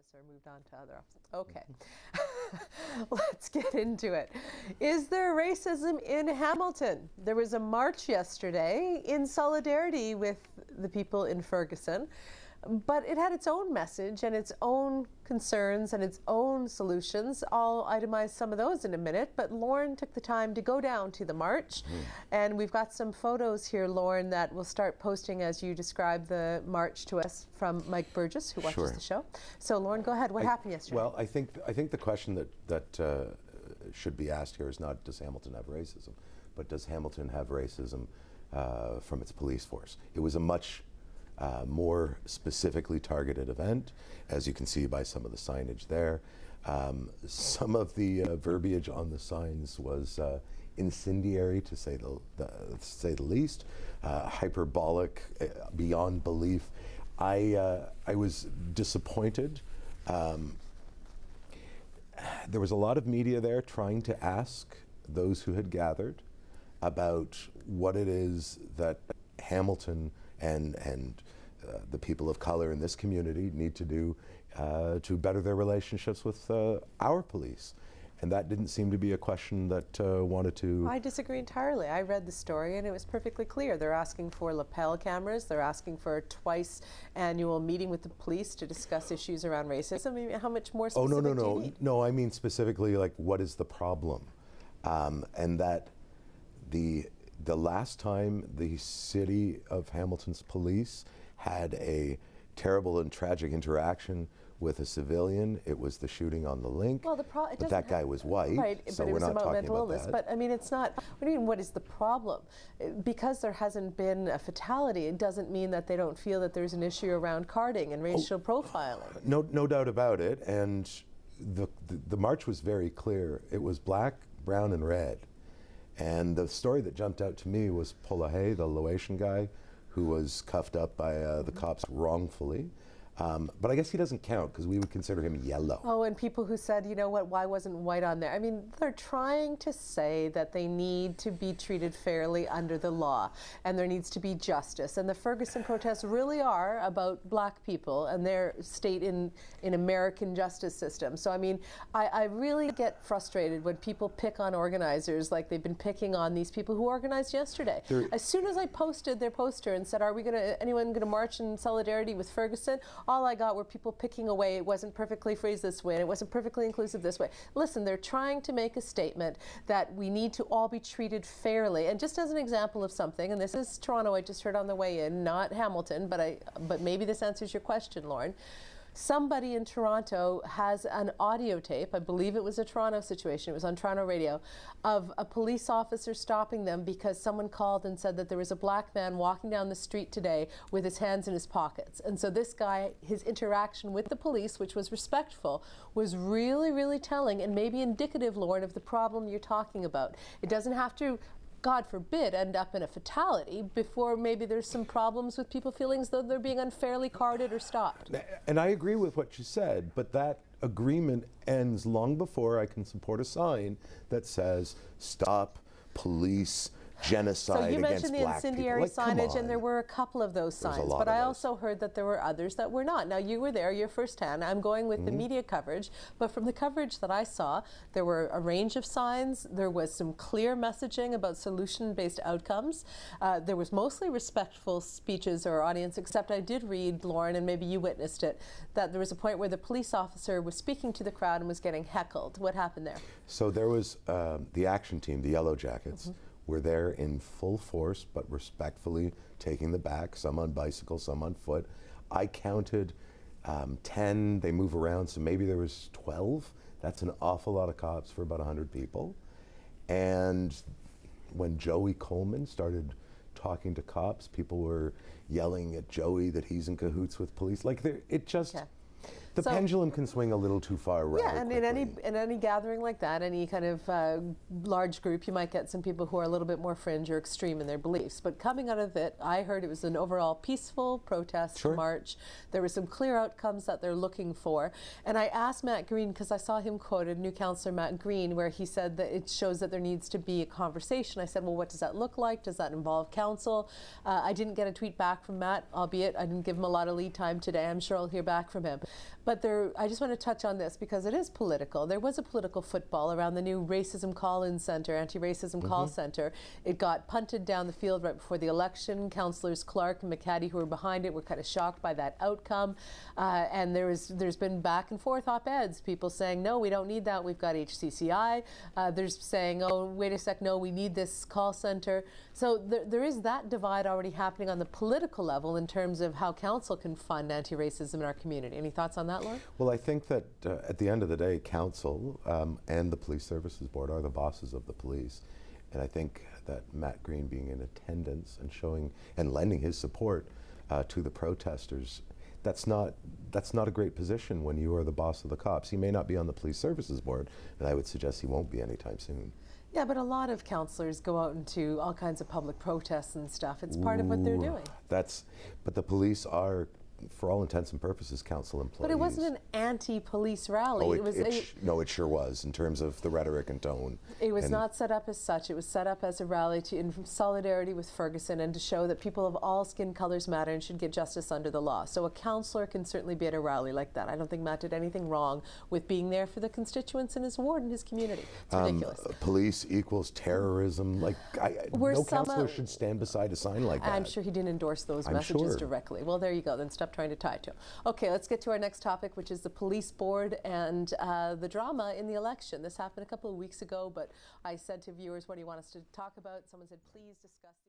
officer, moved on to other officer. Okay, let's get into it. Is there racism in Hamilton? There was a march yesterday in solidarity with the people in Ferguson, but it had its own message and its own concerns and its own solutions. I'll itemize some of those in a minute, but Loren took the time to go down to the march, and we've got some photos here, Loren, that we'll start posting as you describe the march to us from Mike Burgess, who watches the show. So Loren, go ahead. What happened yesterday? Well, I think the question that should be asked here is not does Hamilton have racism, but does Hamilton have racism from its police force? It was a much more specifically targeted event, as you can see by some of the signage there. Some of the verbiage on the signs was incendiary, to say the least, hyperbolic beyond belief. I was disappointed. There was a lot of media there trying to ask those who had gathered about what it is that Hamilton and the people of color in this community need to do to better their relationships with our police. And that didn't seem to be a question that wanted to... I disagree entirely. I read the story and it was perfectly clear. They're asking for lapel cameras. They're asking for a twice annual meeting with the police to discuss issues around racism. I mean, how much more specific do you need? No, I mean specifically, like, what is the problem? And that the last time the city of Hamilton's police had a terrible and tragic interaction with a civilian, it was the shooting on the link. Well, but that guy was white, right, so but we're not talking mental about illness. that. But I mean, it's not. What do you mean? What is the problem? Because there hasn't been a fatality, it doesn't mean that they don't feel that there's an issue around carding and racial profiling. No doubt about it. And the march was very clear. It was black, brown, and red. And the story that jumped out to me was Polahay, the Laotian guy, who was cuffed up by the cops wrongfully. But I guess he doesn't count because we would consider him yellow. Oh, and people who said, you know what, why wasn't white on there? I mean, they're trying to say that they need to be treated fairly under the law and there needs to be justice. And the Ferguson protests really are about black people and their state in American justice system. So, I mean, I really get frustrated when people pick on organizers like they've been picking on these people who organized yesterday. As soon as I posted their poster and said, anyone gonna march in solidarity with Ferguson? All I got were people picking away. It wasn't perfectly phrased this way, and it wasn't perfectly inclusive this way. Listen, they're trying to make a statement that we need to all be treated fairly. And just as an example of something, and this is Toronto, I just heard on the way in, not Hamilton, but maybe this answers your question, Loren. Somebody in Toronto has an audio tape, I believe it was a Toronto situation, it was on Toronto radio, of a police officer stopping them because someone called and said that there was a black man walking down the street today with his hands in his pockets. And so this guy, his interaction with the police, which was respectful, was really, really telling and maybe indicative, Loren, of the problem you're talking about. It doesn't have to, God forbid, end up in a fatality before maybe there's some problems with people feeling as though they're being unfairly carded or stopped. And I agree with what you said, but that agreement ends long before I can support a sign that says, stop police genocide against black people. So you mentioned the incendiary signage, and there were a couple of those signs, but I also heard that there were others that were not. Now, you were there, you're firsthand. I'm going with the media coverage, but from the coverage that I saw, there were a range of signs. There was some clear messaging about solution-based outcomes. There was mostly respectful speeches or audience, except I did read, Loren, and maybe you witnessed it, that there was a point where the police officer was speaking to the crowd and was getting heckled. What happened there? So there was the action team, the Yellow Jackets, were there in full force, but respectfully taking the back, some on bicycles, some on foot. I counted 10, they move around, so maybe there was 12. That's an awful lot of cops for about 100 people. And when Joey Coleman started talking to cops, people were yelling at Joey that he's in cahoots with police. Like, it just... Okay. The pendulum can swing a little too far right. Yeah, and in any gathering like that, any kind of large group, you might get some people who are a little bit more fringe or extreme in their beliefs. But coming out of it, I heard it was an overall peaceful protest march. There were some clear outcomes that they're looking for. And I asked Matt Green, because I saw him quoted, new councillor Matt Green, where he said that it shows that there needs to be a conversation. I said, well, what does that look like? Does that involve council? I didn't get a tweet back from Matt, albeit I didn't give him a lot of lead time today. I'm sure I'll hear back from him. But I just want to touch on this because it is political. There was a political football around the new racism call-in center, anti-racism call center. It got punted down the field right before the election. Councillors Clark and McCaddy, who were behind it, were kind of shocked by that outcome. And there's been back and forth op-eds, people saying, no, we don't need that, we've got HCCI. There's saying, oh, wait a sec, no, we need this call center. So there is that divide already happening on the political level in terms of how council can fund anti-racism in our community. Any thoughts on that, Loren? Well, I think that at the end of the day, council and the Police Services Board are the bosses of the police. And I think that Matt Green being in attendance and showing and lending his support to the protesters, that's not a great position when you are the boss of the cops. He may not be on the Police Services Board, and I would suggest he won't be anytime soon. Yeah, but a lot of councillors go out into all kinds of public protests and stuff. It's part of what they're doing. But the police are, for all intents and purposes, council employees. But it wasn't an anti-police rally. Oh, no, it sure was, in terms of the rhetoric and tone. It was not set up as such. It was set up as a rally in solidarity with Ferguson and to show that people of all skin colors matter and should get justice under the law. So a councillor can certainly be at a rally like that. I don't think Matt did anything wrong with being there for the constituents in his ward and his community. It's ridiculous. Police equals terrorism. Like, no councillor should stand beside a sign like that. I'm sure he didn't endorse those messages directly. Well, there you go. Then stop trying to tie it to him. Okay, let's get to our next topic, which is the police board and the drama in the election. This happened a couple of weeks ago, but I said to viewers, what do you want us to talk about? Someone said, please discuss the